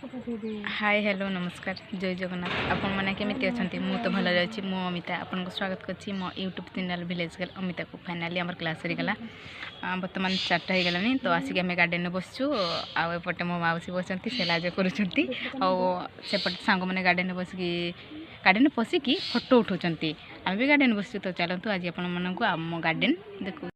Hi hello नमस्कार जय जगन्नाथ आपण मैंने केमी अच्छा मु तो भल रही मु अमिता आपन को स्वागत करछि मो YouTube channel village girl Amita को फाइनाली आम क्लास सरीगला बर्तमान 4टा हो गलानी तो आसिक आम गार्डन बसचु आपटे मो मौसी बसती से लाज करपटे सांग मैंने गार्डन बसिकी गार्डन पशिकी फोटो उठाउछंती आम भी गार्डन बसचु तो चलतु आज आपण मानक आम गार्डन देखु।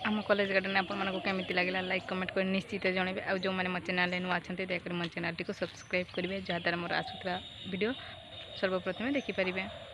आम कॉलेज गार्डन आपमती लगे लाइक कमेंट कर निश्चित जनइबे आ जो मैंने मो चैनल नुआ अच्छा दयाकोरी मो चैनल टी सब्सक्राइब करेंगे जहाँद्वारा मोर आसूला वीडियो सर्वप्रथमे देखिपारे।